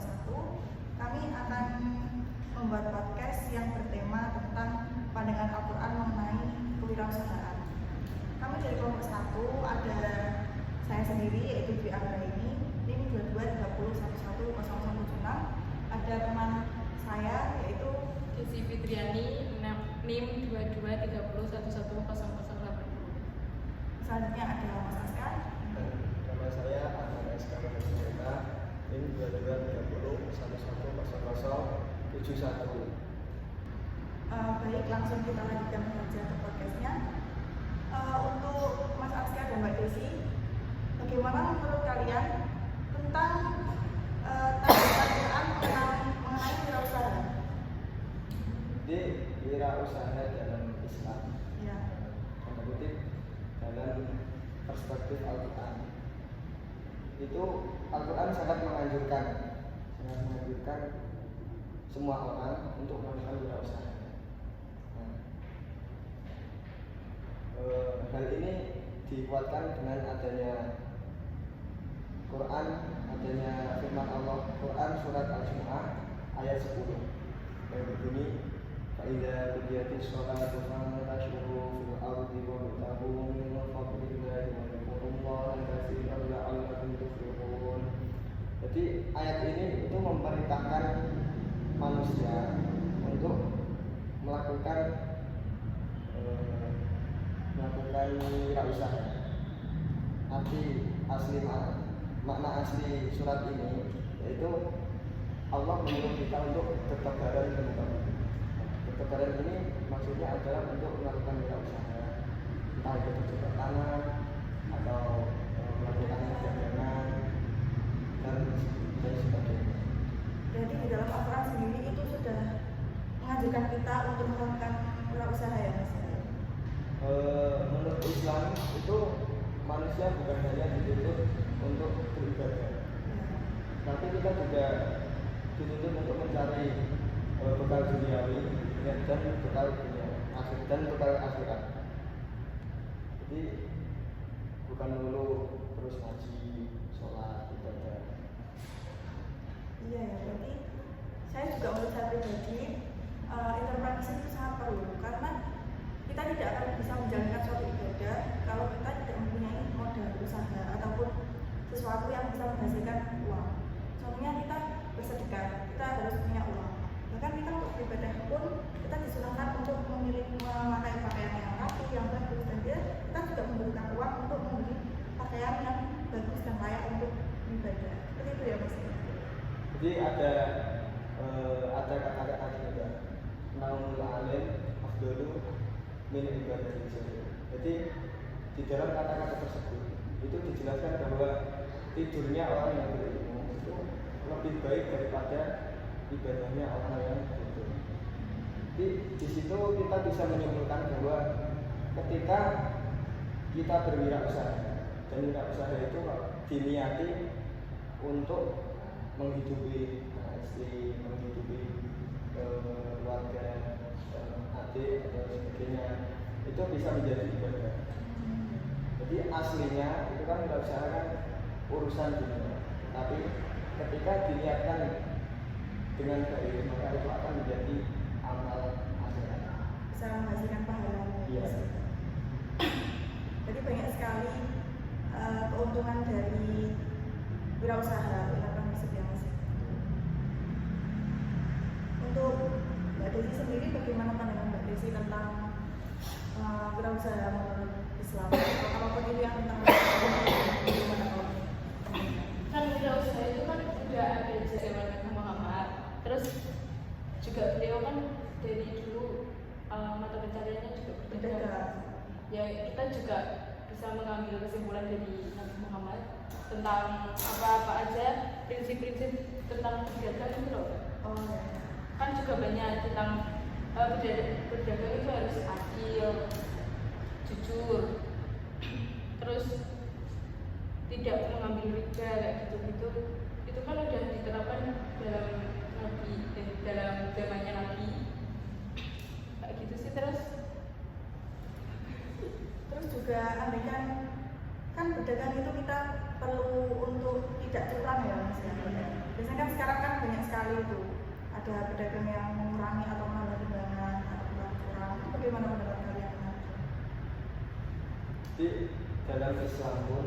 kelompok 1, kami akan membuat podcast yang bertema tentang pandangan Al-Quran mengenai kewirausahaan. Kami dari kelompok 1 ada saya sendiri yaitu Dwi Anggraini, NIM 2230110016. Ada teman saya yaitu Desi Fitriani, NIM 2230110080. Selanjutnya ada Mas Askar. Nama saya Ahmad Askar Manisita, NIM 2230110071. Baik, langsung kita lanjutkan saja ke podcastnya. Untuk Mas Askar dan Mbak Desi, bagaimana menurut kalian tentang Al-Quran mengenai wirausaha? Jadi wirausaha dalam Islam, Ya. tanda kutip, dalam perspektif Al-Quran itu Al-Quran sangat menganjurkan semua orang untuk melakukan wirausaha. Hal ini dikuatkan dengan adanya Quran, adanya firman Allah, Quran surat Al-Jumu'ah ayat 10 yang berbunyi فَإِذَا قُضِيَتِ الصَّلَاةُ فَانتَشِرُوا فِي الْأَرْضِ وَابْتَغُوا مِن فَضْلِ اللَّهِ وَاذْكُرُوا اللَّهَ كَثِيرًا لَعَلَّكُمْ تُفْلِحُونَ. Jadi ayat ini itu memerintahkan manusia untuk melakukan wirausaha. Makna asli surat ini yaitu Allah menyuruh kita untuk bertebaran di muka bumi. Bertebaran ini maksudnya adalah untuk melakukan wirausaha, entah itu bercocok tanam atau melakukan perdagangan dan sebagainya. Jadi di dalam Al-Quran sendiri itu sudah mengajarkan kita untuk melakukan wirausaha ya Mas? Menurut Islam itu manusia bukan hanya dituntut untuk beribadah, tapi kita juga dituntut untuk mencari bekal duniawi dan bekal dunia dan bekal akhirat. Jadi bukan melulu terus ngaji, sholat, ibadah. Iya ya, berarti saya juga menurut saya pribadi entrepreneurship itu sangat perlu karena kita tidak akan bisa menjalankan suatu ibadah kalau kita tidak mempunyai modal usaha ataupun sesuatu yang bisa menghasilkan uang. Contohnya kita bersedekah, kita harus punya uang. Bahkan kita untuk beribadah pun kita disunahkan untuk memakai pakaian yang rapi, yang bagus, dan kita juga membutuhkan uang untuk membeli pakaian yang bagus dan layak untuk beribadah. Seperti itu ya Mas. Jadi ada kata-kata juga naumul alim afdalu min ibadatil jari. Jadi di dalam kata-kata tersebut itu dijelaskan bahwa tidurnya orang yang berilmu itu lebih baik daripada ibadahnya orang yang tidur. Jadi di situ kita bisa menyimpulkan bahwa ketika kita berwirausaha dan wirausaha itu diniati untuk menghidupi istri, menghidupi keluarga, adik atau sebagainya, itu bisa menjadi ibadah. Jadi aslinya itu kan wirausaha kan urusan dunia, tapi ketika diniatkan dengan baik maka itu akan menjadi amal akhirat, Bisa menghasilkan pahala. Iya. Jadi banyak sekali keuntungan dari wirausaha entrepreneurship ya Mas. Untuk Mbak Desi sendiri, bagaimana pandangan Mbak Desi tentang wirausaha menurut Islam? Apapun itu yang tentang bagaimana kalau Kan wirausaha itu kan udah ada di zaman Muhammad. Terus juga beliau kan dari dulu mata pencariannya juga berdagang. Ya kita juga bisa mengambil kesimpulan dari Nabi Muhammad tentang apa aja prinsip-prinsip tentang berdagang itu loh. Oh ya. Kan juga banyak tentang berdagang itu harus adil, jujur, terus tidak mengambil riba kayak gitu-gitu. Itu kan udah diterapkan dalam zamannya Nabi kayak gitu sih. Terus juga andaikan kan berdagang itu kita perlu untuk tidak curang ya Mas ya. Biasanya kan sekarang kan banyak sekali itu ada pedagang yang mengurangi atau menambah timbangan atau kurang. Itu bagaimana pendapat kalian? Jadi dalam Islam pun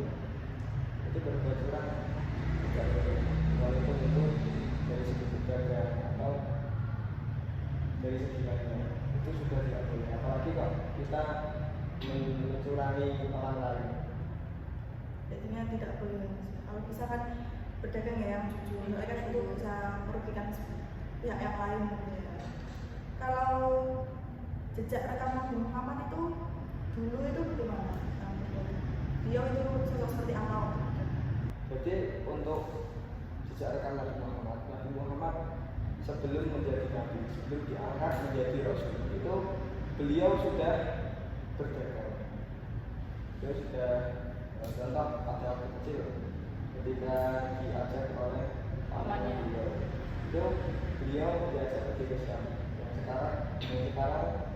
itu berbuat curang tidak boleh, walaupun itu dari segi pedagang atau dari segi lainnya itu sudah tidak boleh. Apalagi kalau kita mencurangi orang lain. Jadinya tidak boleh. Kalau misalkan pedagang ya yang jujur, mereka itu bisa merugikan pihak yang lain gitu ya. Kalau jejak rekam Nabi Muhammad itu dulu itu bagaimana? Dia itu sosok seperti apa? Jadi untuk jejak rekam Nabi Muhammad sebelum menjadi nabi, sebelum diangkat menjadi rasul itu beliau sudah berdagang. Beliau sudah contoh pada waktu kecil ketika diajak oleh pamannya beliau diajak pergi ke Syam. Yang sekarang